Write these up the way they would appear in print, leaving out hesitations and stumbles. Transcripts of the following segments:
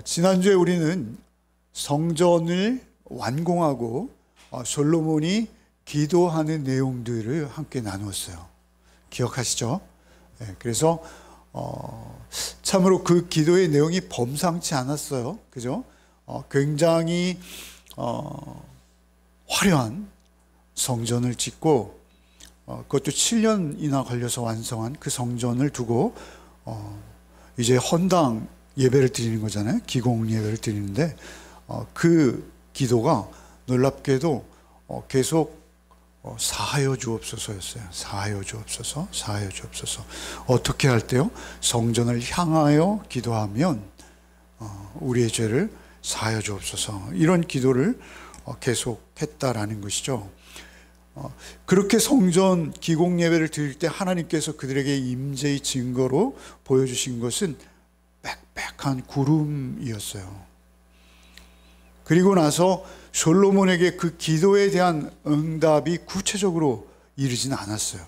지난주에 우리는 성전을 완공하고 솔로몬이 기도하는 내용들을 함께 나누었어요. 기억하시죠? 네, 그래서 참으로 그 기도의 내용이 범상치 않았어요. 그죠? 굉장히 화려한 성전을 짓고 그것도 7년이나 걸려서 완성한 그 성전을 두고 이제 헌당 예배를 드리는 거잖아요. 기공 예배를 드리는데 그 기도가 놀랍게도 계속 사하여 주옵소서였어요. 사하여 주옵소서, 사하여 주옵소서. 어떻게 할 때요? 성전을 향하여 기도하면 우리의 죄를 사하여 주옵소서. 이런 기도를 계속 했다라는 것이죠. 그렇게 성전 기공 예배를 드릴 때 하나님께서 그들에게 임재의 증거로 보여주신 것은 빽빽한 구름이었어요. 그리고 나서 솔로몬에게 그 기도에 대한 응답이 구체적으로 이르진 않았어요.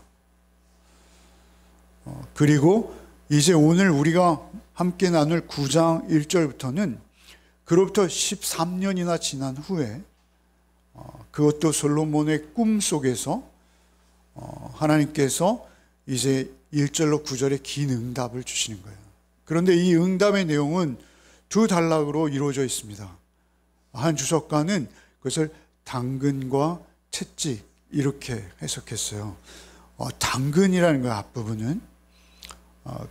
그리고 이제 오늘 우리가 함께 나눌 9장 1절부터는 그로부터 13년이나 지난 후에 그것도 솔로몬의 꿈 속에서 하나님께서 이제 1절로 9절에 긴 응답을 주시는 거예요. 그런데 이 응답의 내용은 두 단락으로 이루어져 있습니다. 한 주석가는 그것을 당근과 채찍 이렇게 해석했어요. 당근이라는 거 앞부분은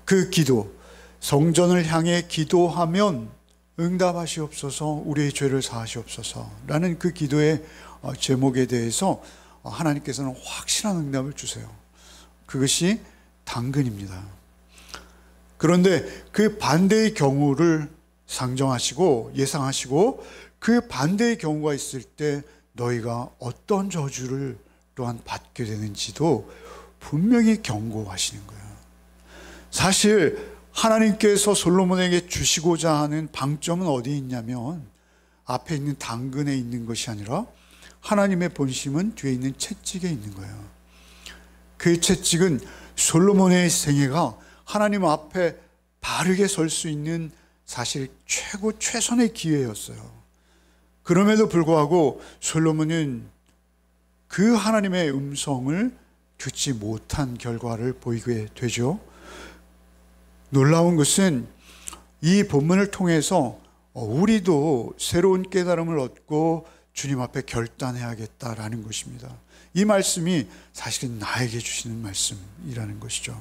그 기도, 성전을 향해 기도하면 응답하시옵소서, 우리의 죄를 사하시옵소서 라는 그 기도의 제목에 대해서 하나님께서는 확실한 응답을 주세요. 그것이 당근입니다. 그런데 그 반대의 경우를 상정하시고 예상하시고 그 반대의 경우가 있을 때 너희가 어떤 저주를 또한 받게 되는지도 분명히 경고하시는 거예요. 사실 하나님께서 솔로몬에게 주시고자 하는 방점은 어디에 있냐면 앞에 있는 당근에 있는 것이 아니라 하나님의 본심은 뒤에 있는 채찍에 있는 거예요. 그 채찍은 솔로몬의 생애가 하나님 앞에 바르게 설 수 있는 사실 최선의 기회였어요. 그럼에도 불구하고 솔로몬은 그 하나님의 음성을 듣지 못한 결과를 보이게 되죠. 놀라운 것은 이 본문을 통해서 우리도 새로운 깨달음을 얻고 주님 앞에 결단해야겠다라는 것입니다. 이 말씀이 사실은 나에게 주시는 말씀이라는 것이죠.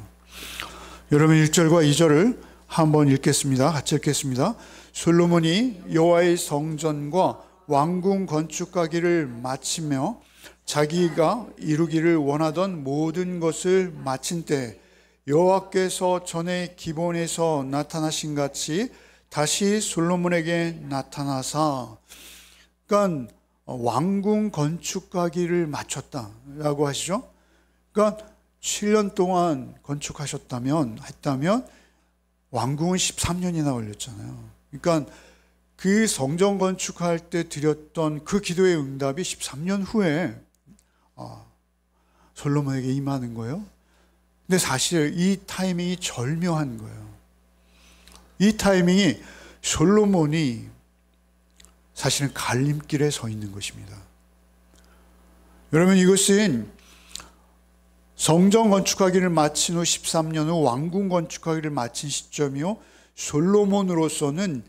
여러분 1절과 2절을 한번 읽겠습니다. 같이 읽겠습니다. 솔로몬이 여호와의 성전과 왕궁 건축하기를 마치며 자기가 이루기를 원하던 모든 것을 마친 때 여호와께서 전에 기본에서 나타나신 같이 다시 솔로몬에게 나타나사, 그러니까 왕궁 건축하기를 마쳤다라고 하시죠. 그러니까 7년 동안 건축하셨다면 왕궁은 13년이나 걸렸잖아요. 그러니까 그 성전 건축할 때 드렸던 그 기도의 응답이 13년 후에 솔로몬에게 임하는 거예요. 근데 사실 이 타이밍이 절묘한 거예요. 이 타이밍이 솔로몬이 사실은 갈림길에 서 있는 것입니다. 여러분 이것은 성전 건축하기를 마친 후 13년 후 왕궁 건축하기를 마친 시점이요, 솔로몬으로서는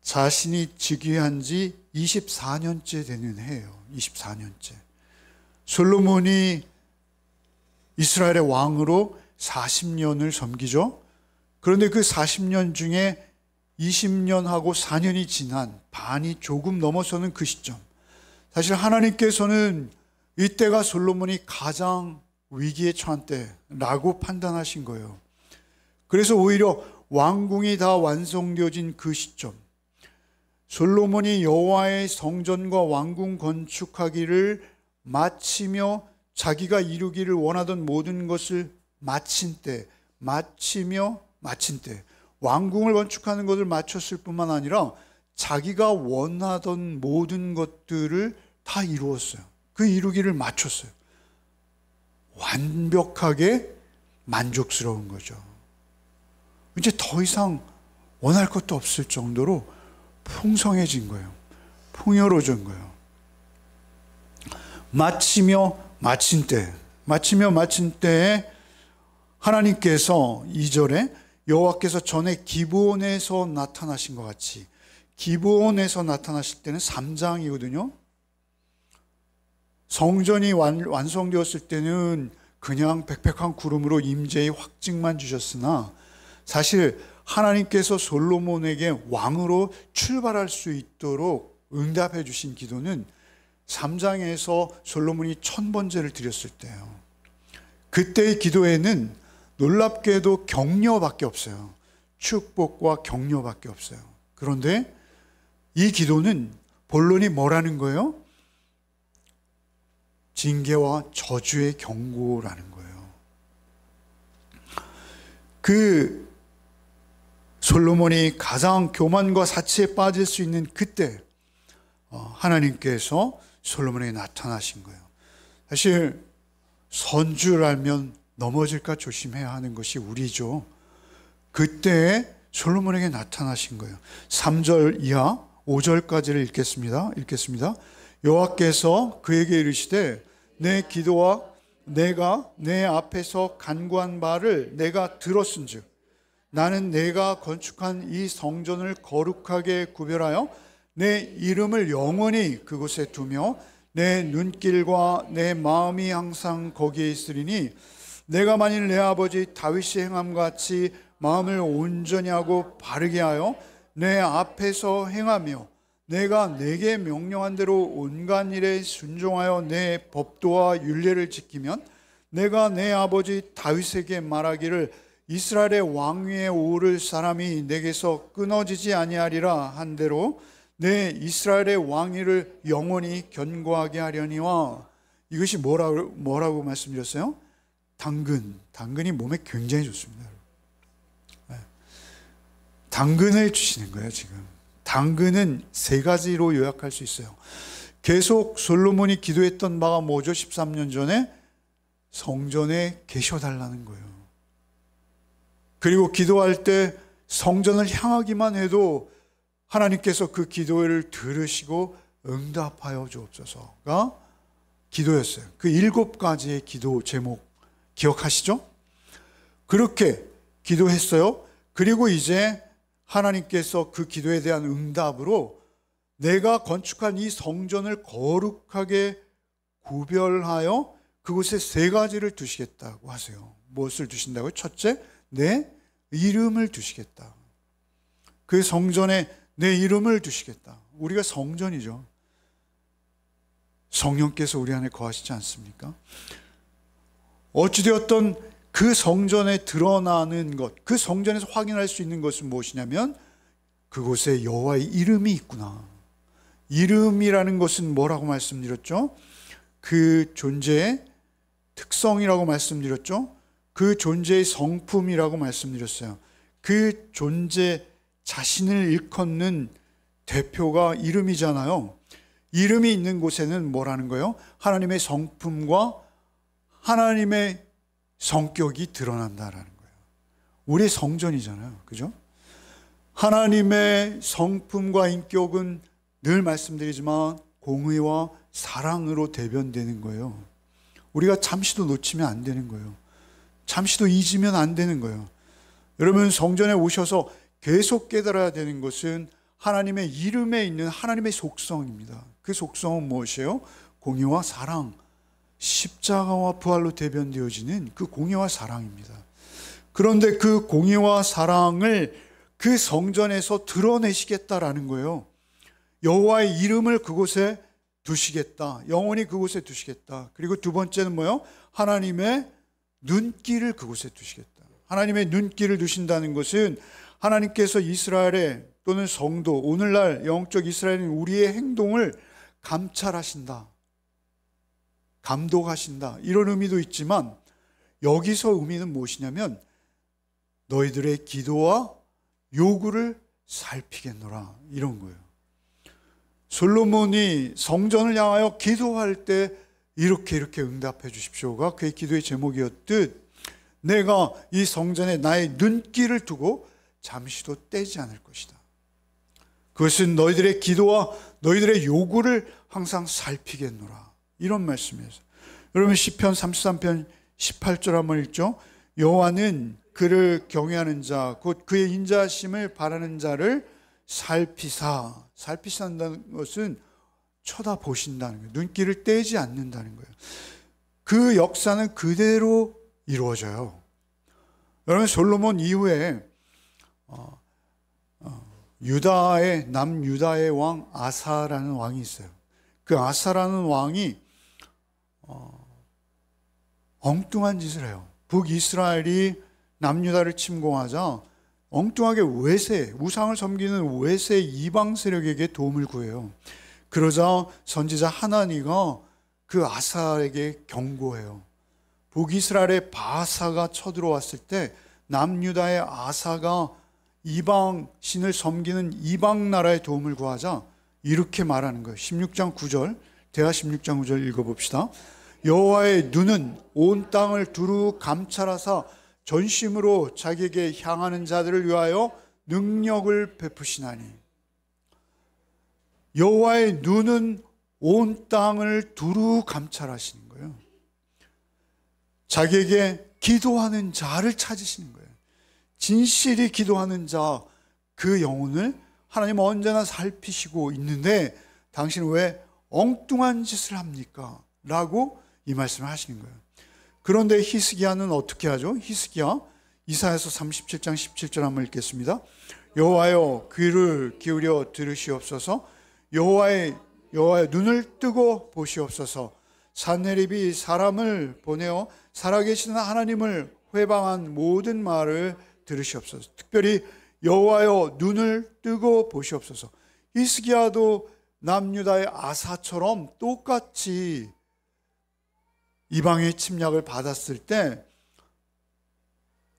자신이 즉위한 지 24년째 되는 해예요. 24년째. 솔로몬이 이스라엘의 왕으로 40년을 섬기죠. 그런데 그 40년 중에 20년하고 4년이 지난, 반이 조금 넘어서는 그 시점, 사실 하나님께서는 이때가 솔로몬이 가장 위기에 처한 때라고 판단하신 거예요. 그래서 오히려 왕궁이 다 완성되어진 그 시점, 솔로몬이 여호와의 성전과 왕궁 건축하기를 마치며 자기가 이루기를 원하던 모든 것을 마친 때, 왕궁을 건축하는 것을 마쳤을 뿐만 아니라 자기가 원하던 모든 것들을 다 이루었어요. 그 이루기를 마쳤어요. 완벽하게 만족스러운 거죠. 이제 더 이상 원할 것도 없을 정도로 풍성해진 거예요. 풍요로워진 거예요. 마치며 마친 때에 하나님께서 2절에 여호와께서 전에 기브온에서 나타나신 것 같이, 기브온에서 나타나실 때는 3장이거든요. 성전이 완성되었을 때는 그냥 백백한 구름으로 임재의 확증만 주셨으나 사실 하나님께서 솔로몬에게 왕으로 출발할 수 있도록 응답해 주신 기도는 3장에서 솔로몬이 1000번제를 드렸을 때예요. 그때의 기도에는 놀랍게도 격려밖에 없어요. 축복과 격려밖에 없어요. 그런데 이 기도는 본론이 뭐라는 거예요? 징계와 저주의 경고라는 거예요. 그 솔로몬이 가장 교만과 사치에 빠질 수 있는 그때 하나님께서 솔로몬에게 나타나신 거예요. 사실 선줄 알면 넘어질까 조심해야 하는 것이 우리죠. 그때 솔로몬에게 나타나신 거예요. 3절 이하 5절까지를 읽겠습니다. 여호와께서 그에게 이르시되 내 기도와 내가 내 앞에서 간구한 바를 내가 들었은즉 나는 내가 건축한 이 성전을 거룩하게 구별하여 내 이름을 영원히 그곳에 두며 내 눈길과 내 마음이 항상 거기에 있으리니 내가 만일 내 아버지 다윗이 행함과 같이 마음을 온전히 하고 바르게 하여 내 앞에서 행하며 내가 내게 명령한 대로 온갖 일에 순종하여 내 법도와 율례를 지키면 내가 내 아버지 다윗에게 말하기를 이스라엘의 왕위에 오를 사람이 내게서 끊어지지 아니하리라 한 대로 내 이스라엘의 왕위를 영원히 견고하게 하려니와. 이것이 뭐라고 말씀드렸어요? 당근이 몸에 굉장히 좋습니다. 당근을 주시는 거예요. 지금 당근은 3가지로 요약할 수 있어요. 계속 솔로몬이 기도했던 바가 뭐죠? 13년 전에 성전에 계셔달라는 거예요. 그리고 기도할 때 성전을 향하기만 해도 하나님께서 그 기도를 들으시고 응답하여 주옵소서가 기도였어요. 그 7가지의 기도 제목 기억하시죠? 그렇게 기도했어요. 그리고 이제 하나님께서 그 기도에 대한 응답으로 내가 건축한 이 성전을 거룩하게 구별하여 그곳에 3가지를 두시겠다고 하세요. 무엇을 두신다고요? 첫째, 내 이름을 두시겠다. 그 성전에 내 이름을 두시겠다. 우리가 성전이죠. 성령께서 우리 안에 거하시지 않습니까? 어찌되었던 그 성전에 드러나는 것, 그 성전에서 확인할 수 있는 것은 무엇이냐면 그곳에 여호와의 이름이 있구나. 이름이라는 것은 뭐라고 말씀드렸죠? 그 존재의 특성이라고 말씀드렸죠? 그 존재의 성품이라고 말씀드렸어요. 그 존재 자신을 일컫는 대표가 이름이잖아요. 이름이 있는 곳에는 뭐라는 거예요? 하나님의 성품과 하나님의 성격이 드러난다라는 거예요. 우리의 성전이잖아요. 그죠? 하나님의 성품과 인격은 늘 말씀드리지만 공의와 사랑으로 대변되는 거예요. 우리가 잠시도 놓치면 안 되는 거예요. 잠시도 잊으면 안 되는 거예요. 여러분 성전에 오셔서 계속 깨달아야 되는 것은 하나님의 이름에 있는 하나님의 속성입니다. 그 속성은 무엇이에요? 공의와 사랑, 십자가와 부활로 대변되어지는 그 공의와 사랑입니다. 그런데 그 공의와 사랑을 그 성전에서 드러내시겠다라는 거예요. 여호와의 이름을 그곳에 두시겠다. 영원히 그곳에 두시겠다. 그리고 두 번째는 뭐예요? 하나님의 눈길을 그곳에 두시겠다. 하나님의 눈길을 두신다는 것은 하나님께서 이스라엘의 또는 성도, 오늘날 영적 이스라엘인 우리의 행동을 감찰하신다. 감독하신다. 이런 의미도 있지만 여기서 의미는 무엇이냐면 너희들의 기도와 요구를 살피겠노라. 이런 거예요. 솔로몬이 성전을 향하여 기도할 때 이렇게 응답해 주십시오가 그의 기도의 제목이었듯 내가 이 성전에 나의 눈길을 두고 잠시도 떼지 않을 것이다. 그것은 너희들의 기도와 너희들의 요구를 항상 살피겠노라. 이런 말씀이에요. 여러분 시편 33편 18절 한번 읽죠. 여호와는 그를 경외하는 자 곧 그의 인자하심을 바라는 자를 살피신다는 것은 쳐다보신다는 거예요. 눈길을 떼지 않는다는 거예요. 그 역사는 그대로 이루어져요. 여러분 솔로몬 이후에 남유다의 왕 아사라는 왕이 있어요. 그 아사라는 왕이 엉뚱한 짓을 해요. 북이스라엘이 남유다를 침공하자 엉뚱하게 우상을 섬기는 외세 이방 세력에게 도움을 구해요. 그러자 선지자 하나니가 그 아사에게 경고해요. 북이스라엘의 바사가 쳐들어왔을 때 남유다의 아사가 이방 신을 섬기는 이방 나라의 도움을 구하자 이렇게 말하는 거예요. 16장 9절, 대하 16장 9절 읽어봅시다. 여호와의 눈은 온 땅을 두루 감찰하사 전심으로 자기에게 향하는 자들을 위하여 능력을 베푸시나니. 여호와의 눈은 온 땅을 두루 감찰하시는 거예요. 자기에게 기도하는 자를 찾으시는 거예요. 진실이 기도하는 자, 그 영혼을 하나님은 언제나 살피시고 있는데 당신은 왜 엉뚱한 짓을 합니까? 라고 이 말씀을 하시는 거예요. 그런데 히스기야는 어떻게 하죠? 히스기야 이사야서 37장 17절 한번 읽겠습니다. 여호와여 귀를 기울여 들으시옵소서. 여호와의 눈을 뜨고 보시옵소서. 산헤립이 사람을 보내어 살아계시는 하나님을 회방한 모든 말을 들으시옵소서. 특별히 여호와여 눈을 뜨고 보시옵소서. 히스기야도 남유다의 아사처럼 똑같이 이방의 침략을 받았을 때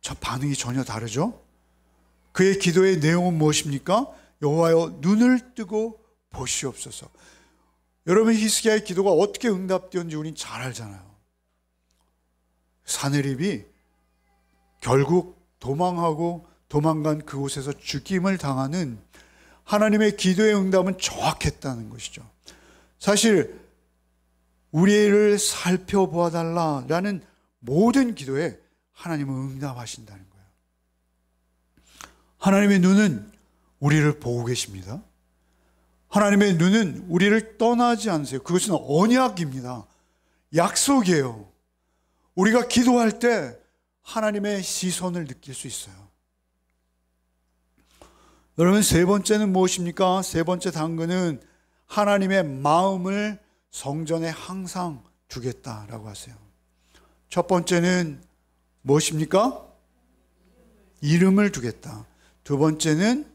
저 반응이 전혀 다르죠. 그의 기도의 내용은 무엇입니까? 여호와여 눈을 뜨고 보시옵소서. 여러분 히스기야의 기도가 어떻게 응답되었는지 우린 잘 알잖아요. 산헤립이 결국 도망간 그곳에서 죽임을 당하는 하나님의 기도의 응답은 정확했다는 것이죠. 사실 우리를 살펴보아 달라라는 모든 기도에 하나님은 응답하신다는 거예요. 하나님의 눈은 우리를 보고 계십니다. 하나님의 눈은 우리를 떠나지 않으세요. 그것은 언약입니다. 약속이에요. 우리가 기도할 때 하나님의 시선을 느낄 수 있어요. 여러분 세 번째는 무엇입니까? 세 번째 당근은 하나님의 마음을 성전에 항상 두겠다라고 하세요. 첫 번째는 무엇입니까? 이름을 두겠다. 두 번째는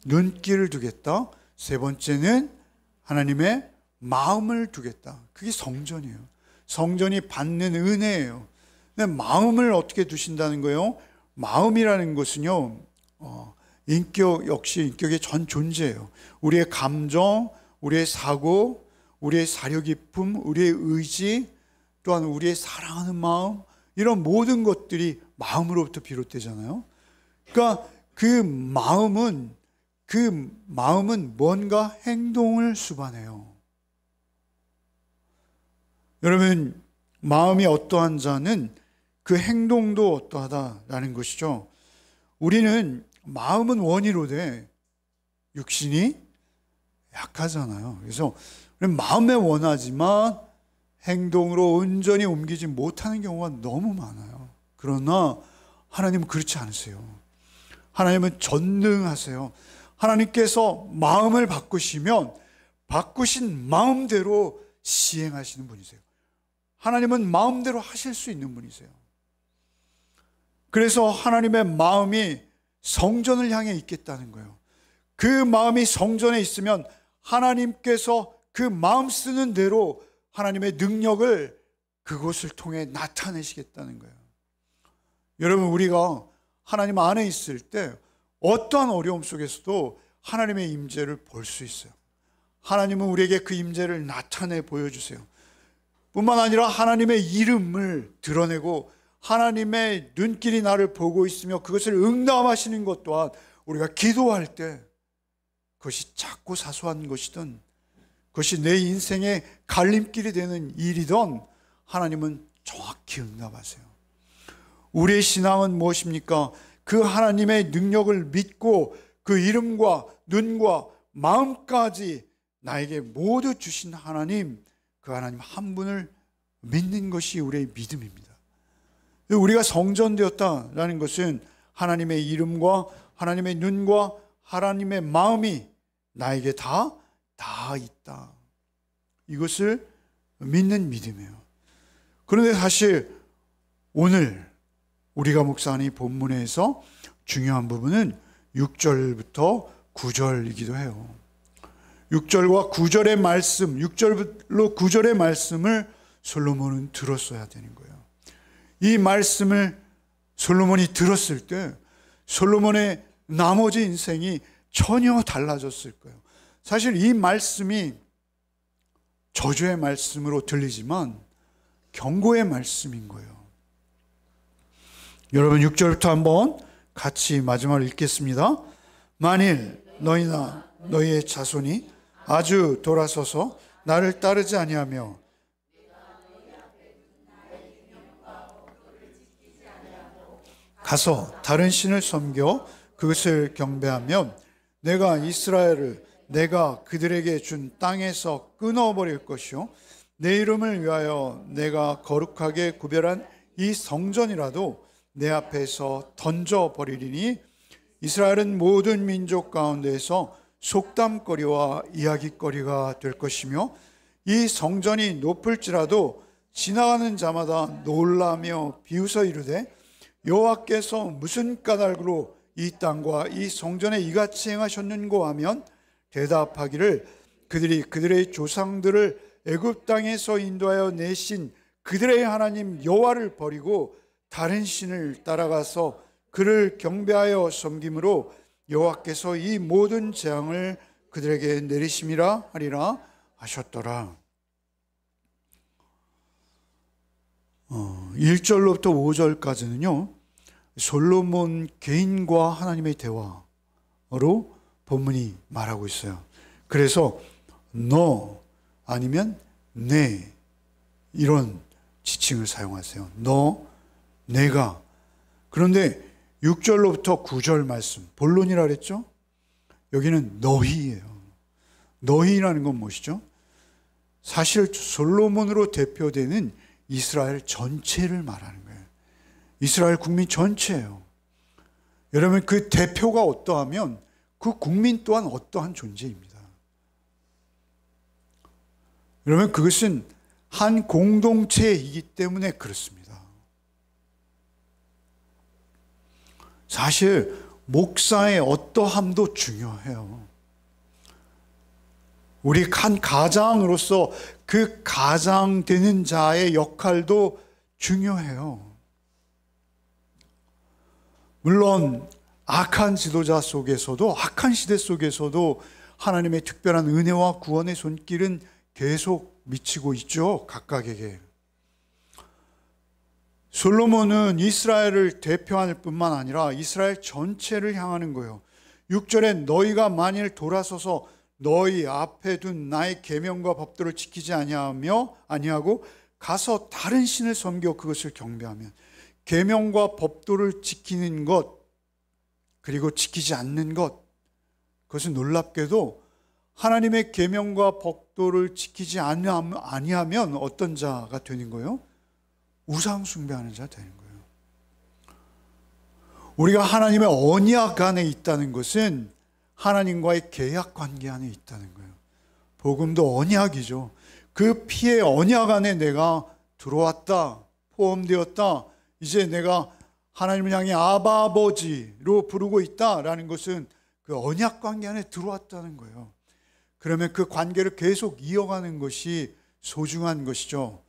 눈길을 두겠다. 세 번째는 하나님의 마음을 두겠다. 그게 성전이에요. 성전이 받는 은혜예요. 근데 마음을 어떻게 두신다는 거예요? 마음이라는 것은요, 역시 인격의 전 존재예요. 우리의 감정, 우리의 사고, 우리의 사려 깊음, 우리의 의지, 또한 우리의 사랑하는 마음, 이런 모든 것들이 마음으로부터 비롯되잖아요. 그러니까 그 마음은 뭔가 행동을 수반해요. 여러분, 마음이 어떠한 자는 그 행동도 어떠하다라는 것이죠. 우리는 마음은 원이로되 육신이 약하잖아요. 그래서 마음에 원하지만 행동으로 온전히 옮기지 못하는 경우가 너무 많아요. 그러나 하나님은 그렇지 않으세요. 하나님은 전능하세요. 하나님께서 마음을 바꾸시면 바꾸신 마음대로 시행하시는 분이세요. 하나님은 마음대로 하실 수 있는 분이세요. 그래서 하나님의 마음이 성전을 향해 있겠다는 거예요. 그 마음이 성전에 있으면 하나님께서 그 마음 쓰는 대로 하나님의 능력을 그곳을 통해 나타내시겠다는 거예요. 여러분, 우리가 하나님 안에 있을 때 어떠한 어려움 속에서도 하나님의 임재를 볼 수 있어요. 하나님은 우리에게 그 임재를 나타내 보여주세요. 뿐만 아니라 하나님의 이름을 드러내고 하나님의 눈길이 나를 보고 있으며 그것을 응답하시는 것 또한 우리가 기도할 때 그것이 작고 사소한 것이든 그것이 내 인생의 갈림길이 되는 일이든 하나님은 정확히 응답하세요. 우리의 신앙은 무엇입니까? 그 하나님의 능력을 믿고 그 이름과 눈과 마음까지 나에게 모두 주신 하나님, 그 하나님 한 분을 믿는 것이 우리의 믿음입니다. 우리가 성전되었다라는 것은 하나님의 이름과 하나님의 눈과 하나님의 마음이 나에게 다 있다. 이것을 믿는 믿음이에요. 그런데 사실 오늘 우리가 묵상하는 이 본문에서 중요한 부분은 6절부터 9절이기도 해요. 6절과 9절의 말씀, 6절로 9절의 말씀을 솔로몬은 들었어야 되는 거예요. 이 말씀을 솔로몬이 들었을 때 솔로몬의 나머지 인생이 전혀 달라졌을 거예요. 사실 이 말씀이 저주의 말씀으로 들리지만 경고의 말씀인 거예요. 여러분 6절부터 한번 같이 마지막으로 읽겠습니다. 만일 너희나 너희의 자손이 아주 돌아서서 나를 따르지 아니하며 가서 다른 신을 섬겨 그것을 경배하면 내가 이스라엘을 내가 그들에게 준 땅에서 끊어버릴 것이요 내 이름을 위하여 내가 거룩하게 구별한 이 성전이라도 내 앞에서 던져버리리니 이스라엘은 모든 민족 가운데에서 속담거리와 이야기거리가 될 것이며 이 성전이 높을지라도 지나가는 자마다 놀라며 비웃어 이르되 여호와께서 무슨 까닭으로 이 땅과 이 성전에 이같이 행하셨는고 하면 대답하기를 그들이 그들의 조상들을 애굽 땅에서 인도하여 내신 그들의 하나님 여호와를 버리고 다른 신을 따라가서 그를 경배하여 섬김으로 여호와께서 이 모든 재앙을 그들에게 내리심이라 하리라 하셨더라. 1절로부터 5절까지는요 솔로몬 개인과 하나님의 대화로 본문이 말하고 있어요. 그래서 너 아니면 내 이런 지칭을 사용하세요. 너, 내가. 그런데 6절로부터 9절 말씀 본론이라 그랬죠? 여기는 너희예요. 너희라는 건 무엇이죠? 사실 솔로몬으로 대표되는 이스라엘 전체를 말하는 거예요. 이스라엘 국민 전체예요. 여러분 그 대표가 어떠하면 그 국민 또한 어떠한 존재입니다. 여러분 그것은 한 공동체이기 때문에 그렇습니다. 사실 목사의 어떠함도 중요해요. 우리 한 가장으로서 그 가장 되는 자의 역할도 중요해요. 물론 악한 지도자 속에서도 악한 시대 속에서도 하나님의 특별한 은혜와 구원의 손길은 계속 미치고 있죠. 각각에게. 솔로몬은 이스라엘을 대표할 뿐만 아니라 이스라엘 전체를 향하는 거예요. 6절에 너희가 만일 돌아서서 너희 앞에 둔 나의 계명과 법도를 지키지 아니하고 가서 다른 신을 섬겨 그것을 경배하면 계명과 법도를 지키는 것 그리고 지키지 않는 것 그것은 놀랍게도 하나님의 계명과 법도를 지키지 아니하면 어떤 자가 되는 거예요? 우상 숭배하는 자가 되는 거예요. 우리가 하나님의 언약 안에 있다는 것은 하나님과의 계약 관계 안에 있다는 거예요. 복음도 언약이죠. 그 피의 언약 안에 내가 들어왔다, 포함되었다. 이제 내가 하나님을 향해 아바 아버지로 부르고 있다라는 것은 그 언약 관계 안에 들어왔다는 거예요. 그러면 그 관계를 계속 이어가는 것이 소중한 것이죠.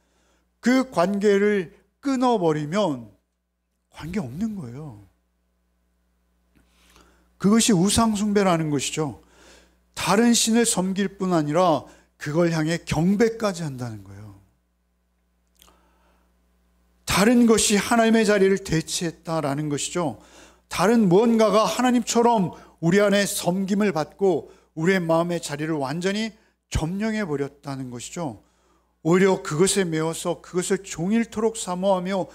그 관계를 끊어버리면 관계 없는 거예요. 그것이 우상숭배라는 것이죠. 다른 신을 섬길 뿐 아니라 그걸 향해 경배까지 한다는 거예요. 다른 것이 하나님의 자리를 대체했다라는 것이죠. 다른 무언가가 하나님처럼 우리 안에 섬김을 받고 우리의 마음의 자리를 완전히 점령해 버렸다는 것이죠. 오히려 그것에 매어서 그것을 종일토록 사모하며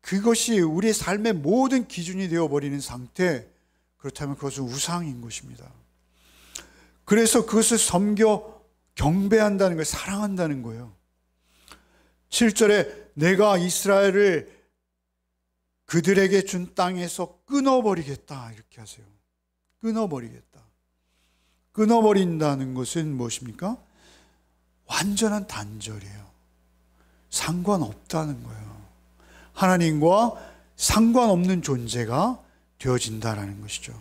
그것이 우리의 삶의 모든 기준이 되어버리는 상태, 그렇다면 그것은 우상인 것입니다. 그래서 그것을 섬겨 경배한다는 거예요. 사랑한다는 거예요. 7절에 내가 이스라엘을 그들에게 준 땅에서 끊어버리겠다 이렇게 하세요. 끊어버리겠다. 끊어버린다는 것은 무엇입니까? 완전한 단절이에요. 상관없다는 거예요. 하나님과 상관없는 존재가 되어진다는 것이죠.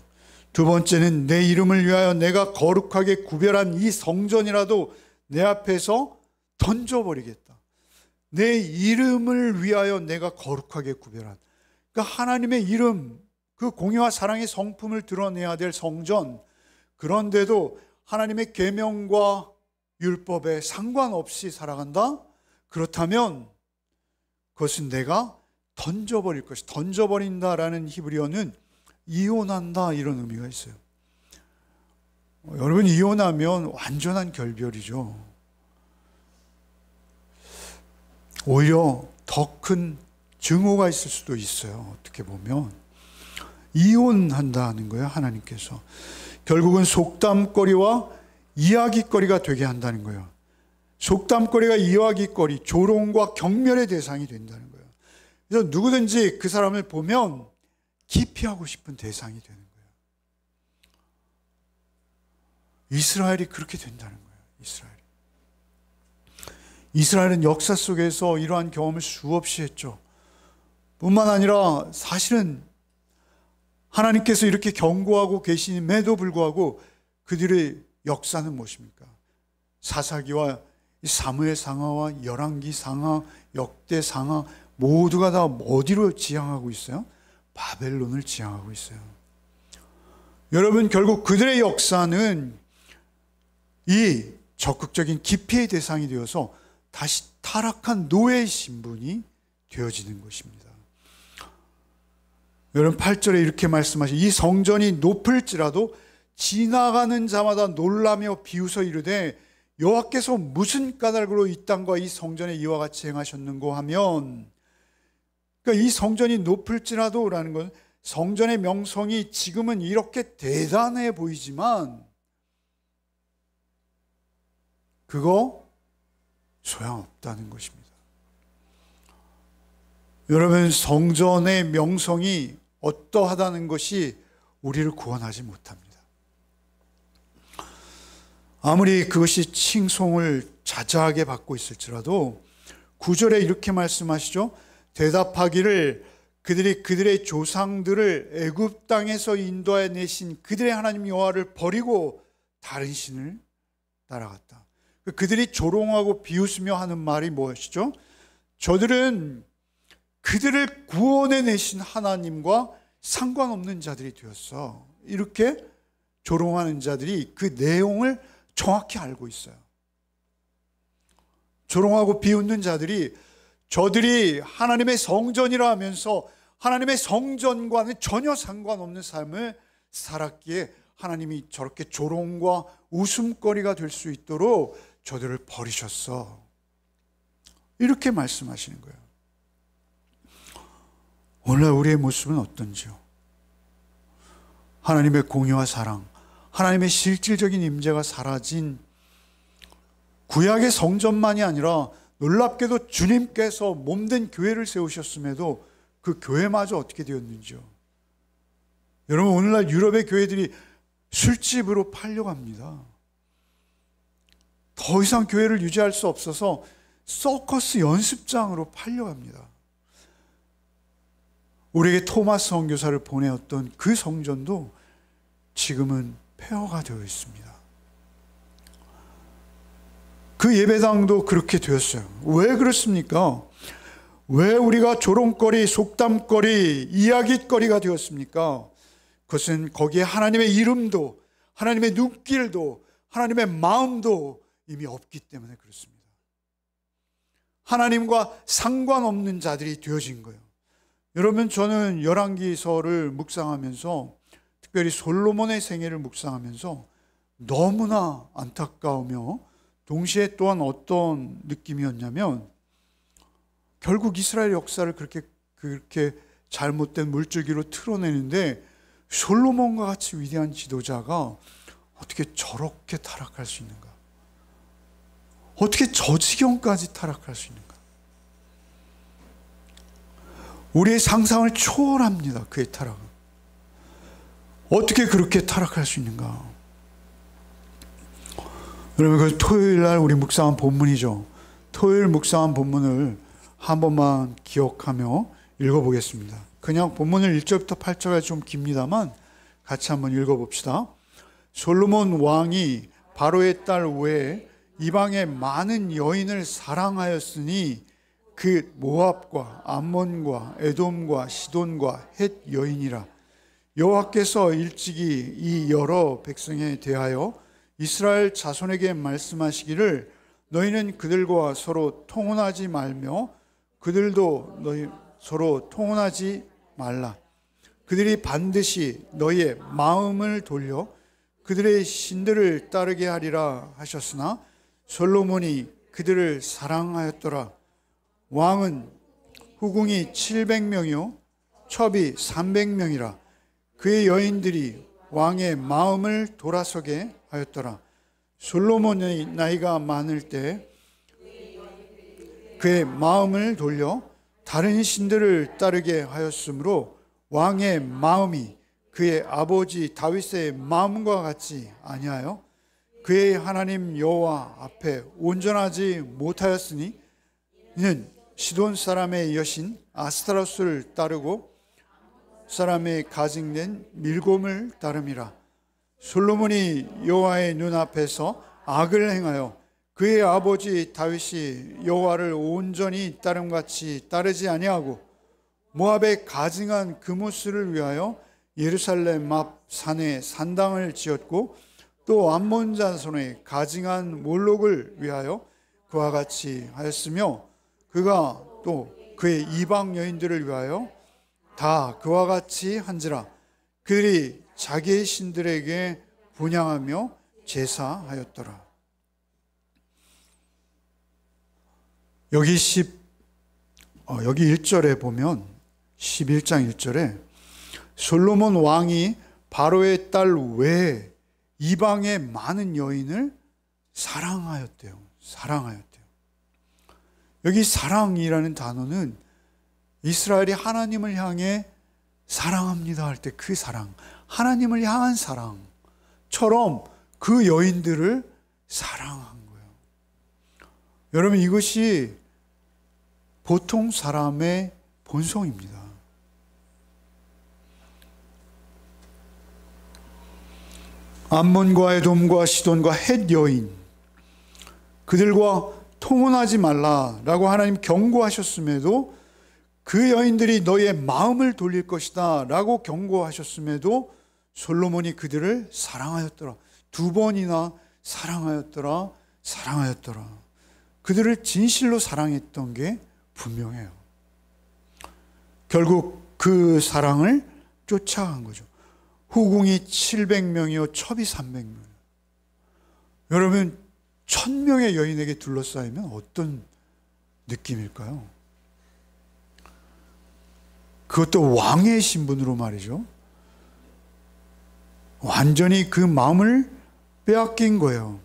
두 번째는 내 이름을 위하여 내가 거룩하게 구별한 이 성전이라도 내 앞에서 던져버리겠다. 내 이름을 위하여 내가 거룩하게 구별한, 그러니까 하나님의 이름, 그 공의와 사랑의 성품을 드러내야 될 성전, 그런데도 하나님의 계명과 율법에 상관없이 살아간다? 그렇다면 그것은 내가 던져버릴 것이, 던져버린다라는 히브리어는 이혼한다 이런 의미가 있어요. 여러분, 이혼하면 완전한 결별이죠. 오히려 더 큰 증오가 있을 수도 있어요. 어떻게 보면 이혼한다는 거예요. 하나님께서 결국은 속담거리와 이야기거리가 되게 한다는 거예요. 속담거리가 이야기거리, 조롱과 경멸의 대상이 된다는 거예요. 그래서 누구든지 그 사람을 보면 기피하고 싶은 대상이 되는 거예요. 이스라엘이 그렇게 된다는 거예요. 이스라엘은 역사 속에서 이러한 경험을 수없이 했죠. 뿐만 아니라 사실은 하나님께서 이렇게 경고하고 계심에도 불구하고 그들의 역사는 무엇입니까? 사사기와 사무엘 상하와 열왕기 상하, 역대 상하 모두가 다 어디로 지향하고 있어요? 바벨론을 지향하고 있어요. 여러분, 결국 그들의 역사는 이 적극적인 기피의 대상이 되어서 다시 타락한 노예의 신분이 되어지는 것입니다. 여러분, 8절에 이렇게 말씀하시죠. 이 성전이 높을지라도 지나가는 자마다 놀라며 비웃어 이르되 여호와께서 무슨 까닭으로 이 땅과 이 성전에 이와 같이 행하셨는고 하면, 그러니까 이 성전이 높을지라도 라는 건 성전의 명성이 지금은 이렇게 대단해 보이지만 그거 소용없다는 것입니다. 여러분, 성전의 명성이 어떠하다는 것이 우리를 구원하지 못합니다. 아무리 그것이 칭송을 자자하게 받고 있을지라도 9절에 이렇게 말씀하시죠. 대답하기를 그들이 그들의 조상들을 애굽 땅에서 인도하여 내신 그들의 하나님 여호와를 버리고 다른 신을 따라갔다. 그들이 조롱하고 비웃으며 하는 말이 무엇이죠? 저들은 그들을 구원해 내신 하나님과 상관없는 자들이 되었어. 이렇게 조롱하는 자들이 그 내용을 정확히 알고 있어요. 조롱하고 비웃는 자들이 저들이 하나님의 성전이라 하면서 하나님의 성전과는 전혀 상관없는 삶을 살았기에 하나님이 저렇게 조롱과 웃음거리가 될 수 있도록 저들을 버리셨어. 이렇게 말씀하시는 거예요. 오늘 우리의 모습은 어떤지요? 하나님의 공의와 사랑, 하나님의 실질적인 임재가 사라진 구약의 성전만이 아니라 놀랍게도 주님께서 몸된 교회를 세우셨음에도 그 교회마저 어떻게 되었는지요? 여러분, 오늘날 유럽의 교회들이 술집으로 팔려갑니다. 더 이상 교회를 유지할 수 없어서 서커스 연습장으로 팔려갑니다. 우리에게 토마스 선교사를 보내었던 그 성전도 지금은 폐허가 되어 있습니다. 그 예배당도 그렇게 되었어요. 왜 그렇습니까? 왜 우리가 조롱거리, 속담거리, 이야기거리가 되었습니까? 그것은 거기에 하나님의 이름도, 하나님의 눈길도, 하나님의 마음도 이미 없기 때문에 그렇습니다. 하나님과 상관없는 자들이 되어진 거예요. 여러분, 저는 열왕기서를 묵상하면서, 특별히 솔로몬의 생애를 묵상하면서 너무나 안타까우며 동시에 또한 어떤 느낌이었냐면, 결국 이스라엘 역사를 그렇게 잘못된 물줄기로 틀어내는데 솔로몬과 같이 위대한 지도자가 어떻게 저렇게 타락할 수 있는가? 어떻게 저 지경까지 타락할 수 있는가? 우리의 상상을 초월합니다. 그의 타락은. 어떻게 그렇게 타락할 수 있는가? 여러분, 그 토요일 날 우리 묵상한 본문이죠. 토요일 묵상한 본문을 한 번만 기억하며 읽어보겠습니다. 그냥 본문을 1절부터 8절까지 좀 깁니다만 같이 한번 읽어봅시다. 솔로몬 왕이 바로의 딸 외에 이방의 많은 여인을 사랑하였으니 그 모압과 암몬과 에돔과 시돈과 헷 여인이라. 여호와께서 일찍이 이 여러 백성에 대하여 이스라엘 자손에게 말씀하시기를 너희는 그들과 서로 통혼하지 말며 그들도 너희 서로 통혼하지 말라. 그들이 반드시 너희의 마음을 돌려 그들의 신들을 따르게 하리라 하셨으나 솔로몬이 그들을 사랑하였더라. 왕은 후궁이 700명이요 첩이 300명이라. 그의 여인들이 왕의 마음을 돌아서게 하였더라. 솔로몬의 나이가 많을 때 그의 마음을 돌려 다른 신들을 따르게 하였으므로 왕의 마음이 그의 아버지 다윗의 마음과 같이 아니하여 그의 하나님 여호와 앞에 온전하지 못하였으니 이는 시돈 사람의 여신 아스타로스를 따르고 사람의 가증된 밀곰을 따름이라. 솔로몬이 여호와의 눈앞에서 악을 행하여 그의 아버지 다윗이 여호와를 온전히 따름같이 따르지 아니하고 모압의 가증한 그무스를 위하여 예루살렘 앞 산에 산당을 지었고 또 암몬 자손의 가증한 몰록을 위하여 그와 같이 하였으며 그가 또 그의 이방 여인들을 위하여 다 그와 같이 한지라. 그들이 자기의 신들에게 분향하며 제사하였더라. 여기 1절에 보면 11장 1절에 솔로몬 왕이 바로의 딸 외에 이방의 많은 여인을 사랑하였대요. 여기 사랑이라는 단어는 이스라엘이 하나님을 향해 사랑합니다 할 때 그 사랑, 하나님을 향한 사랑처럼 그 여인들을 사랑한 거예요. 여러분, 이것이 보통 사람의 본성입니다. 암몬과 에돔과 시돈과 헷 여인, 그들과 통혼하지 말라라고 하나님 경고하셨음에도 그 여인들이 너의 마음을 돌릴 것이다 라고 경고하셨음에도 솔로몬이 그들을 사랑하였더라. 2번이나 사랑하였더라. 그들을 진실로 사랑했던 게 분명해요. 결국 그 사랑을 쫓아간 거죠. 후궁이 700명이요 첩이 300명. 여러분, 1000명의 여인에게 둘러싸이면 어떤 느낌일까요? 그것도 왕의 신분으로 말이죠. 완전히 그 마음을 빼앗긴 거예요.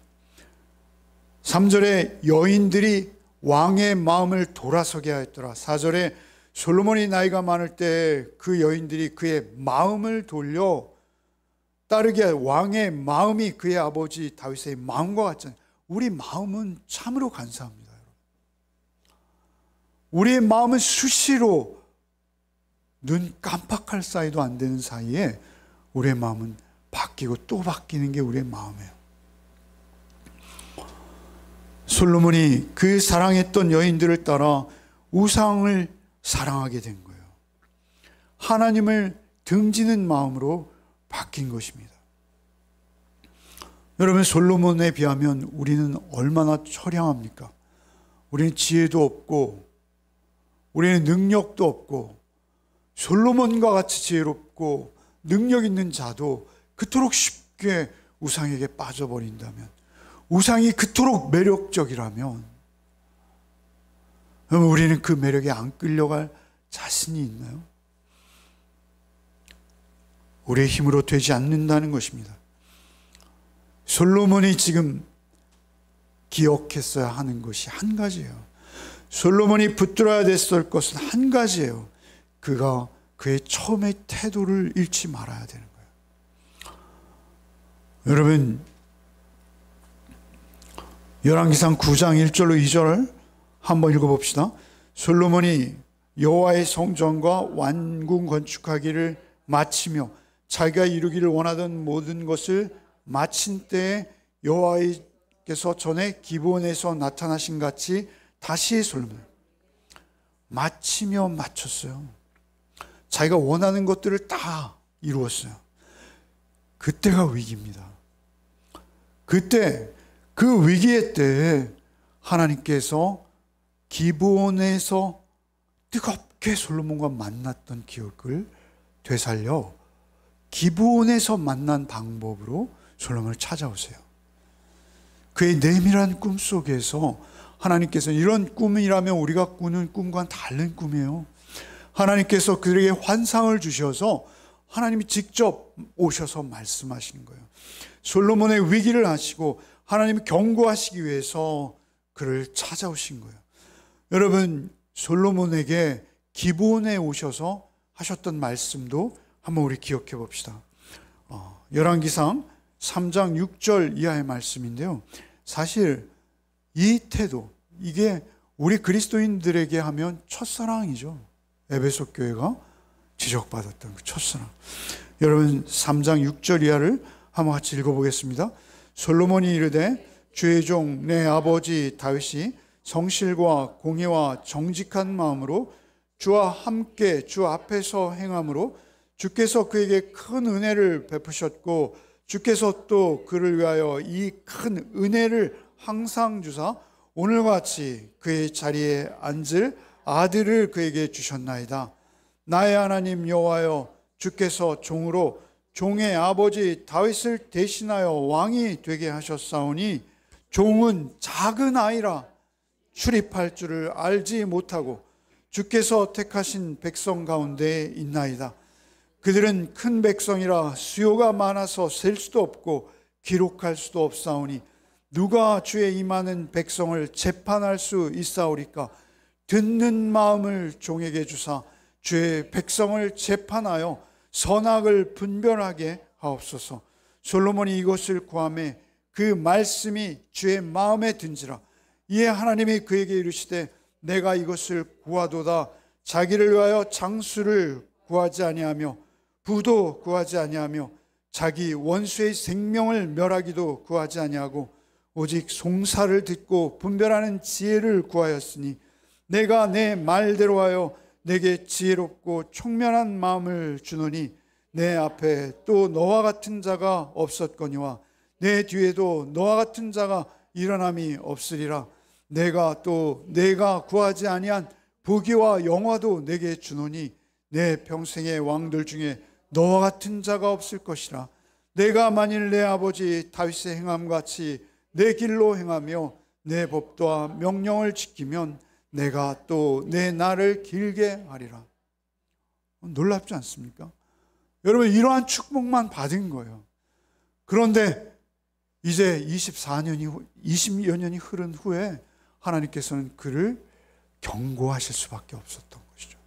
3절에 여인들이 왕의 마음을 돌아서게 하였더라. 4절에 솔로몬이 나이가 많을 때 그 여인들이 그의 마음을 돌려 따르게 하여 왕의 마음이 그의 아버지 다윗의 마음과 같잖아요. 우리 마음은 참으로 간사합니다. 우리의 마음은 수시로 눈 깜빡할 사이도 안 되는 사이에 우리의 마음은 바뀌고 또 바뀌는 게 우리의 마음이에요. 솔로몬이 그 사랑했던 여인들을 따라 우상을 사랑하게 된 거예요. 하나님을 등지는 마음으로 바뀐 것입니다. 여러분, 솔로몬에 비하면 우리는 얼마나 처량합니까? 우리는 지혜도 없고 우리는 능력도 없고 솔로몬과 같이 지혜롭고 능력 있는 자도 그토록 쉽게 우상에게 빠져버린다면, 우상이 그토록 매력적이라면 그럼 우리는 그 매력에 안 끌려갈 자신이 있나요? 우리의 힘으로 되지 않는다는 것입니다. 솔로몬이 지금 기억했어야 하는 것이 한 가지예요. 솔로몬이 붙들어야 됐을 것은 한 가지예요. 그가 그의 처음의 태도를 잃지 말아야 되는 거예요. 여러분, 열왕기상 9장 1절로 2절 한번 읽어봅시다. 솔로몬이 여호와의 성전과 완궁 건축하기를 마치며 자기가 이루기를 원하던 모든 것을 마친 때에 여호와께서 전에 기브온에서 나타나신 같이 다시 솔로몬 마치며 마쳤어요. 자기가 원하는 것들을 다 이루었어요. 그때가 위기입니다. 그때 그 위기의 때에 하나님께서 기브온에서 뜨겁게 솔로몬과 만났던 기억을 되살려 기브온에서 만난 방법으로 솔로몬을 찾아오세요. 그의 내밀한 꿈 속에서 하나님께서 이런 꿈이라면 우리가 꾸는 꿈과는 다른 꿈이에요. 하나님께서 그들에게 환상을 주셔서 하나님이 직접 오셔서 말씀하시는 거예요. 솔로몬의 위기를 아시고 하나님이 경고하시기 위해서 그를 찾아오신 거예요. 여러분, 솔로몬에게 기브온에 오셔서 하셨던 말씀도 한번 우리 기억해 봅시다. 열왕기상 3장 6절 이하의 말씀인데요. 사실 이 태도, 이게 우리 그리스도인들에게 하면 첫사랑이죠. 에베소 교회가 지적받았던 그 첫사랑. 여러분, 3장 6절 이하를 한번 같이 읽어보겠습니다. 솔로몬이 이르되 주의 종 내 아버지 다윗이 성실과 공의와 정직한 마음으로 주와 함께 주 앞에서 행함으로 주께서 그에게 큰 은혜를 베푸셨고 주께서 또 그를 위하여 이 큰 은혜를 항상 주사 오늘과 같이 그의 자리에 앉을 아들을 그에게 주셨나이다. 나의 하나님 여호와여, 주께서 종으로 종의 아버지 다윗을 대신하여 왕이 되게 하셨사오니 종은 작은 아이라 출입할 줄을 알지 못하고 주께서 택하신 백성 가운데 있나이다. 그들은 큰 백성이라 수요가 많아서 셀 수도 없고 기록할 수도 없사오니 누가 주의 이 많은 백성을 재판할 수 있사오리까? 듣는 마음을 종에게 주사 주의 백성을 재판하여 선악을 분별하게 하옵소서. 솔로몬이 이것을 구하매 그 말씀이 주의 마음에 든지라. 이에 하나님이 그에게 이르시되 내가 이것을 구하도다. 자기를 위하여 장수를 구하지 아니하며 부도 구하지 아니하며 자기 원수의 생명을 멸하기도 구하지 아니하고 오직 송사를 듣고 분별하는 지혜를 구하였으니 내가 내 말대로 하여 내게 지혜롭고 총명한 마음을 주노니 내 앞에 또 너와 같은 자가 없었거니와 내 뒤에도 너와 같은 자가 일어남이 없으리라. 내가 구하지 아니한 부귀와 영화도 내게 주노니 내 평생의 왕들 중에 너와 같은 자가 없을 것이라. 내가 만일 내 아버지 다윗의 행함같이 내 길로 행하며 내 법도와 명령을 지키면 내가 또 내 날을 길게 하리라. 놀랍지 않습니까? 여러분, 이러한 축복만 받은 거예요. 그런데 이제 20여 년이 흐른 후에 하나님께서는 그를 경고하실 수밖에 없었던 것이죠.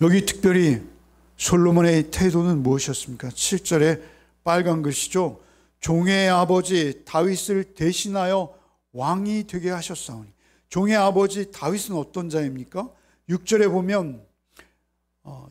여기 특별히 솔로몬의 태도는 무엇이었습니까? 7절에 빨간 글씨죠. 종의 아버지 다윗을 대신하여 왕이 되게 하셨사오니. 종의 아버지 다윗은 어떤 자입니까? 6절에 보면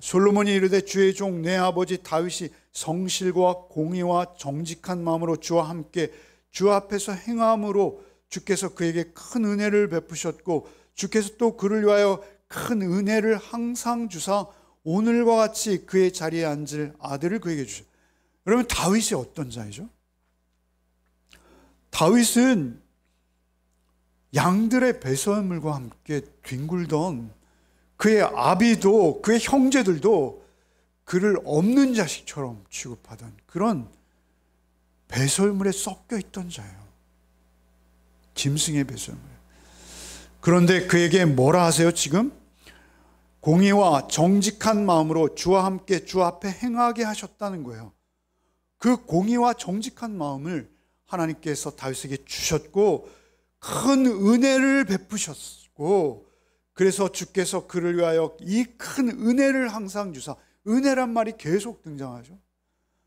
솔로몬이 이르되 주의 종 내 아버지 다윗이 성실과 공의와 정직한 마음으로 주와 함께 주 앞에서 행함으로 주께서 그에게 큰 은혜를 베푸셨고 주께서 또 그를 위하여 큰 은혜를 항상 주사 오늘과 같이 그의 자리에 앉을 아들을 그에게 주셨어요. 여러분, 다윗이 어떤 자이죠? 다윗은 양들의 배설물과 함께 뒹굴던 그의 아비도 그의 형제들도 그를 없는 자식처럼 취급하던 그런 배설물에 섞여 있던 자예요. 짐승의 배설물. 그런데 그에게 뭐라 하세요 지금? 공의와 정직한 마음으로 주와 함께 주 앞에 행하게 하셨다는 거예요. 그 공의와 정직한 마음을 하나님께서 다윗에게 주셨고 큰 은혜를 베푸셨고, 그래서 주께서 그를 위하여 이 큰 은혜를 항상 주사, 은혜란 말이 계속 등장하죠.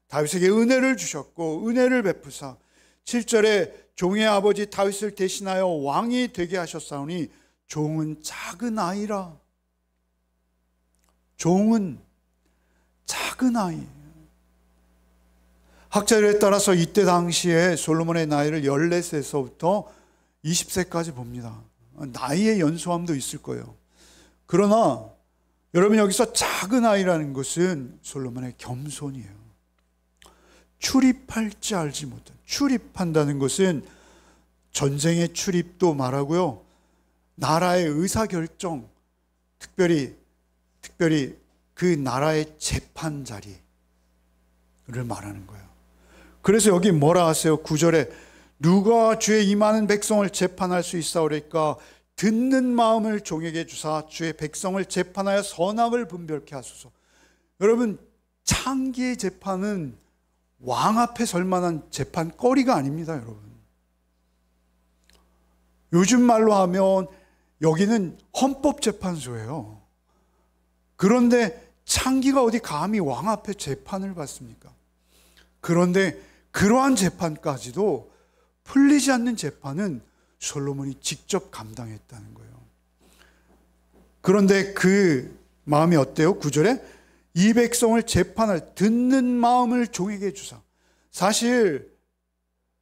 다윗에게 은혜를 주셨고 은혜를 베푸사 7절에 종의 아버지 다윗을 대신하여 왕이 되게 하셨사오니 종은 작은 아이라. 종은 작은 아이. 학자들에 따라서 이때 당시에 솔로몬의 나이를 14세에서부터 20세까지 봅니다. 나이의 연소함도 있을 거예요. 그러나 여러분, 여기서 작은 아이라는 것은 솔로몬의 겸손이에요. 출입할 줄 알지 못한, 출입한다는 것은 전쟁의 출입도 말하고요, 나라의 의사결정, 특별히 그 나라의 재판 자리를 말하는 거예요. 그래서 여기 뭐라 하세요? 9절에 누가 주의 이 많은 백성을 재판할 수 있사오리까? 듣는 마음을 종에게 주사 주의 백성을 재판하여 선악을 분별케 하소서. 여러분, 창기의 재판은 왕 앞에 설 만한 재판거리가 아닙니다, 여러분. 요즘 말로 하면 여기는 헌법재판소예요. 그런데 창기가 어디 감히 왕 앞에 재판을 받습니까? 그런데 그러한 재판까지도 풀리지 않는 재판은 솔로몬이 직접 감당했다는 거예요. 그런데 그 마음이 어때요? 9절에 이 백성을 재판할 듣는 마음을 종에게 주사. 사실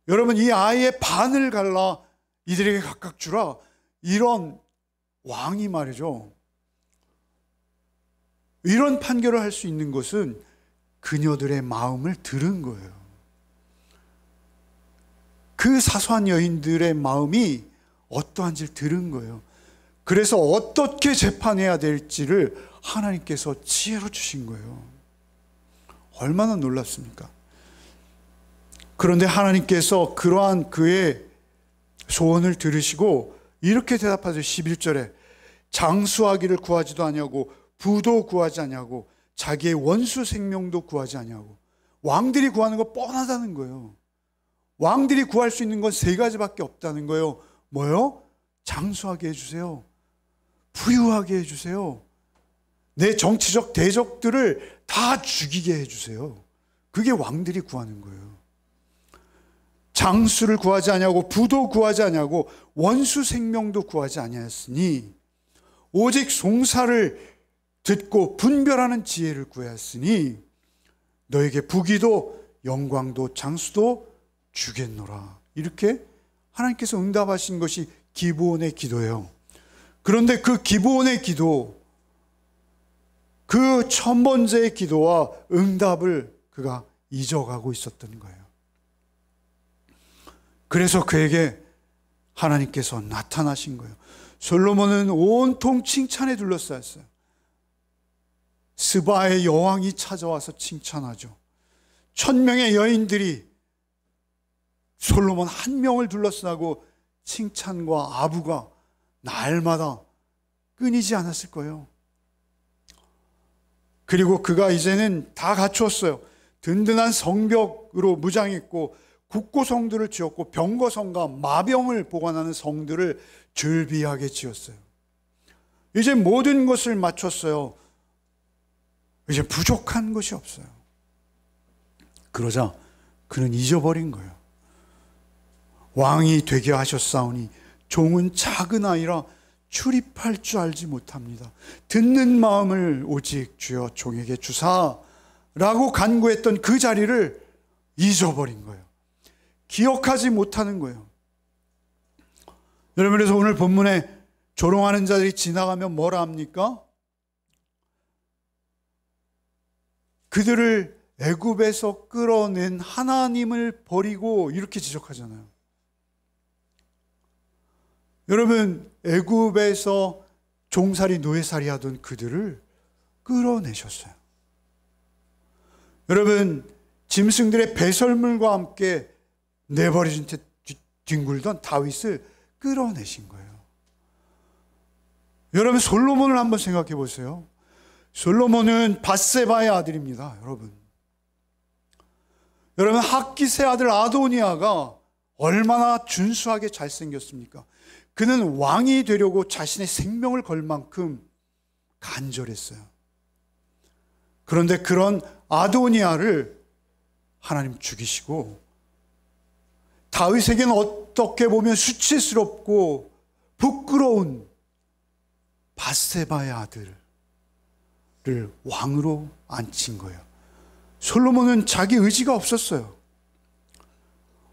여러분, 이 아이의 반을 갈라 이들에게 각각 주라, 이런 왕이 말이죠, 이런 판결을 할 수 있는 것은 그녀들의 마음을 들은 거예요. 그 사소한 여인들의 마음이 어떠한지를 들은 거예요. 그래서 어떻게 재판해야 될지를 하나님께서 지혜로 주신 거예요. 얼마나 놀랍습니까? 그런데 하나님께서 그러한 그의 소원을 들으시고 이렇게 대답하세요. 11절에 장수하기를 구하지도 아니하고 부도 구하지 아니하고 자기의 원수 생명도 구하지 아니하고. 왕들이 구하는 거 뻔하다는 거예요. 왕들이 구할 수 있는 건 세 가지밖에 없다는 거예요. 뭐요? 장수하게 해주세요. 부유하게 해주세요. 내 정치적 대적들을 다 죽이게 해주세요. 그게 왕들이 구하는 거예요. 장수를 구하지 아니하고 부도 구하지 아니하고 원수 생명도 구하지 아니하였으니 오직 송사를 듣고 분별하는 지혜를 구하였으니 너에게 부귀도 영광도 장수도 주겠노라. 이렇게 하나님께서 응답하신 것이 기브온의 기도예요. 그런데 그 기브온의 기도, 그 첫 번째의 기도와 응답을 그가 잊어가고 있었던 거예요. 그래서 그에게 하나님께서 나타나신 거예요. 솔로몬은 온통 칭찬에 둘러싸였어요. 스바의 여왕이 찾아와서 칭찬하죠. 1000명의 여인들이 솔로몬 한 명을 둘러싸고 칭찬과 아부가 날마다 끊이지 않았을 거예요. 그리고 그가 이제는 다 갖추었어요. 든든한 성벽으로 무장했고 국고 성들을 지었고 병거성과 마병을 보관하는 성들을 즐비하게 지었어요. 이제 모든 것을 마쳤어요. 이제 부족한 것이 없어요. 그러자 그는 잊어버린 거예요. 왕이 되게 하셨사오니 종은 작은 아이라 출입할 줄 알지 못합니다. 듣는 마음을 오직 주여 종에게 주사라고 간구했던 그 자리를 잊어버린 거예요. 기억하지 못하는 거예요. 여러분, 그래서 오늘 본문에 조롱하는 자들이 지나가면 뭐라 합니까? 그들을 애굽에서 끌어낸 하나님을 버리고 이렇게 지적하잖아요. 여러분, 애굽에서 종살이 노예살이 하던 그들을 끌어내셨어요. 여러분, 짐승들의 배설물과 함께 내버려진 채 뒹굴던 다윗을 끌어내신 거예요. 여러분, 솔로몬을 한번 생각해 보세요. 솔로몬은 밧세바의 아들입니다. 여러분, 핫깃의 아들 아도니아가 얼마나 준수하게 잘생겼습니까? 그는 왕이 되려고 자신의 생명을 걸 만큼 간절했어요. 그런데 그런 아도니아를 하나님 죽이시고, 다윗에게는 어떻게 보면 수치스럽고 부끄러운 밧세바의 아들을 왕으로 앉힌 거예요. 솔로몬은 자기 의지가 없었어요.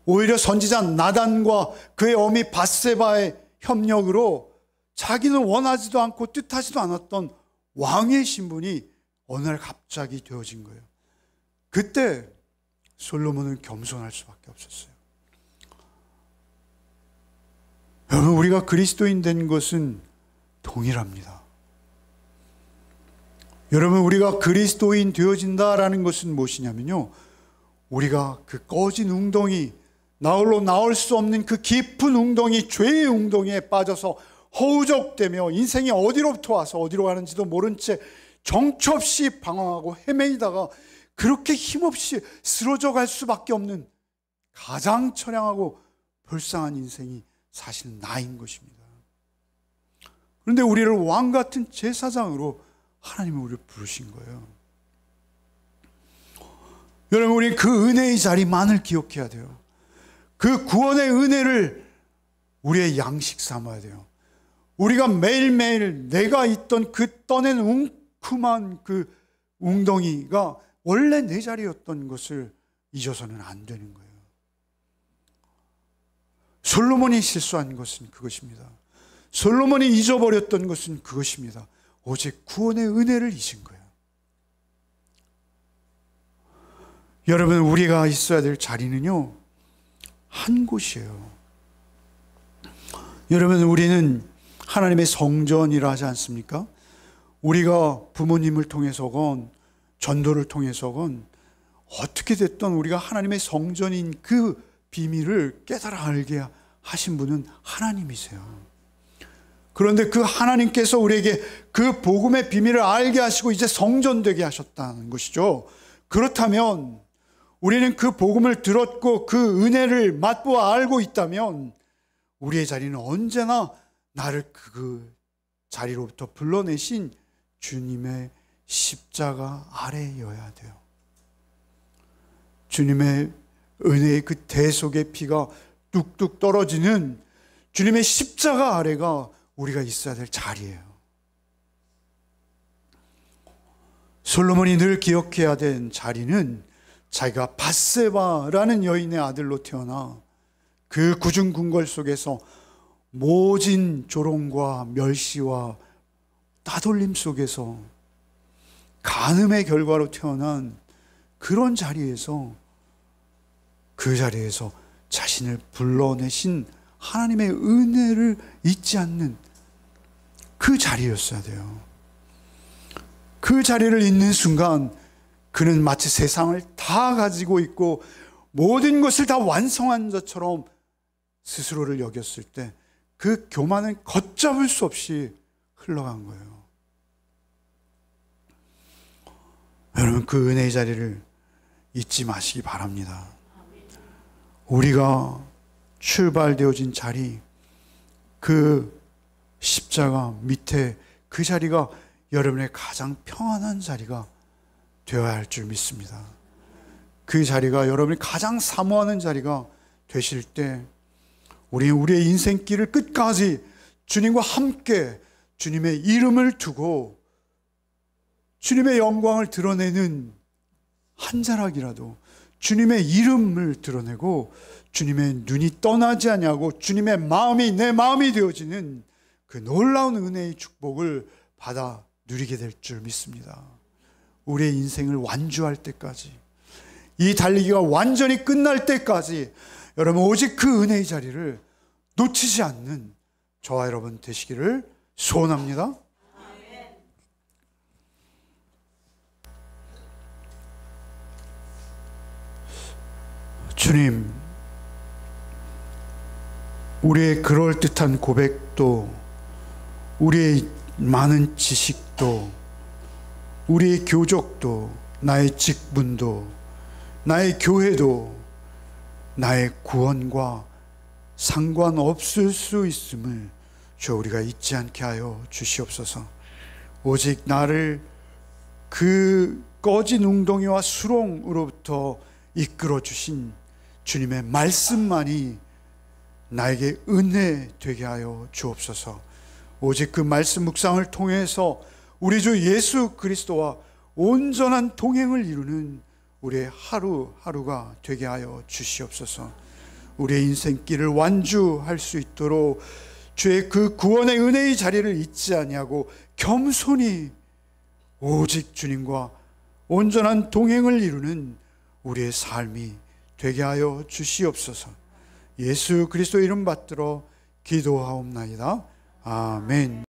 오히려 선지자 나단과 그의 어미 밧세바의 협력으로 자기는 원하지도 않고 뜻하지도 않았던 왕의 신분이 어느 날 갑자기 되어진 거예요. 그때 솔로몬은 겸손할 수밖에 없었어요. 여러분, 우리가 그리스도인 된 것은 동일합니다. 여러분, 우리가 그리스도인 되어진다라는 것은 무엇이냐면요, 우리가 그 꺼진 웅덩이, 나홀로 나올 수 없는 그 깊은 웅덩이, 죄의 웅덩이에 빠져서 허우적대며 인생이 어디로부터 와서 어디로 가는지도 모른 채 정처 없이 방황하고 헤매이다가 그렇게 힘없이 쓰러져 갈 수밖에 없는 가장 처량하고 불쌍한 인생이 사실 나인 것입니다. 그런데 우리를 왕 같은 제사장으로 하나님이 우리를 부르신 거예요. 여러분, 우리 그 은혜의 자리만을 기억해야 돼요. 그 구원의 은혜를 우리의 양식 삼아야 돼요. 우리가 매일매일 내가 있던 그 떠낸 웅큼한 그 웅덩이가 원래 내 자리였던 것을 잊어서는 안 되는 거예요. 솔로몬이 실수한 것은 그것입니다. 솔로몬이 잊어버렸던 것은 그것입니다. 오직 구원의 은혜를 잊은 거예요. 여러분, 우리가 있어야 될 자리는요, 한 곳이에요. 여러분, 우리는 하나님의 성전이라 하지 않습니까? 우리가 부모님을 통해서건 전도를 통해서건 어떻게 됐든 우리가 하나님의 성전인 그 비밀을 깨달아 알게 하신 분은 하나님이세요. 그런데 그 하나님께서 우리에게 그 복음의 비밀을 알게 하시고 이제 성전되게 하셨다는 것이죠. 그렇다면 우리는 그 복음을 들었고 그 은혜를 맛보아 알고 있다면 우리의 자리는 언제나 나를 그 자리로부터 불러내신 주님의 십자가 아래여야 돼요. 주님의 은혜의 그 대속의 피가 뚝뚝 떨어지는 주님의 십자가 아래가 우리가 있어야 될 자리예요. 솔로몬이 늘 기억해야 된 자리는 자기가 밧세바라는 여인의 아들로 태어나 그 굳은 궁궐 속에서 모진 조롱과 멸시와 따돌림 속에서 간음의 결과로 태어난 그런 자리에서, 그 자리에서 자신을 불러내신 하나님의 은혜를 잊지 않는 그 자리였어야 돼요. 그 자리를 잊는 순간 그는 마치 세상을 다 가지고 있고 모든 것을 다 완성한 것처럼 스스로를 여겼을 때 그 교만은 걷잡을 수 없이 흘러간 거예요. 여러분, 그 은혜의 자리를 잊지 마시기 바랍니다. 우리가 출발되어진 자리, 그 십자가 밑에 그 자리가 여러분의 가장 평안한 자리가 되어야 할 줄 믿습니다. 그 자리가 여러분이 가장 사모하는 자리가 되실 때 우리는 우리의 인생길을 끝까지 주님과 함께 주님의 이름을 두고 주님의 영광을 드러내는 한 자락이라도 주님의 이름을 드러내고 주님의 눈이 떠나지 아니하고 주님의 마음이 내 마음이 되어지는 그 놀라운 은혜의 축복을 받아 누리게 될 줄 믿습니다. 우리의 인생을 완주할 때까지, 이 달리기가 완전히 끝날 때까지 여러분 오직 그 은혜의 자리를 놓치지 않는 저와 여러분 되시기를 소원합니다. 주님, 우리의 그럴듯한 고백도, 우리의 많은 지식도, 우리의 교족도, 나의 직분도, 나의 교회도 나의 구원과 상관없을 수 있음을 주 우리가 잊지 않게 하여 주시옵소서. 오직 나를 그 꺼진 웅덩이와 수렁으로부터 이끌어 주신 주님의 말씀만이 나에게 은혜 되게 하여 주옵소서. 오직 그 말씀 묵상을 통해서 우리 주 예수 그리스도와 온전한 동행을 이루는 우리의 하루하루가 되게 하여 주시옵소서. 우리의 인생길을 완주할 수 있도록 주의 그 구원의 은혜의 자리를 잊지 아니하고 겸손히 오직 주님과 온전한 동행을 이루는 우리의 삶이 되게 하여 주시옵소서. 예수 그리스도 이름 받들어 기도하옵나이다. 아멘.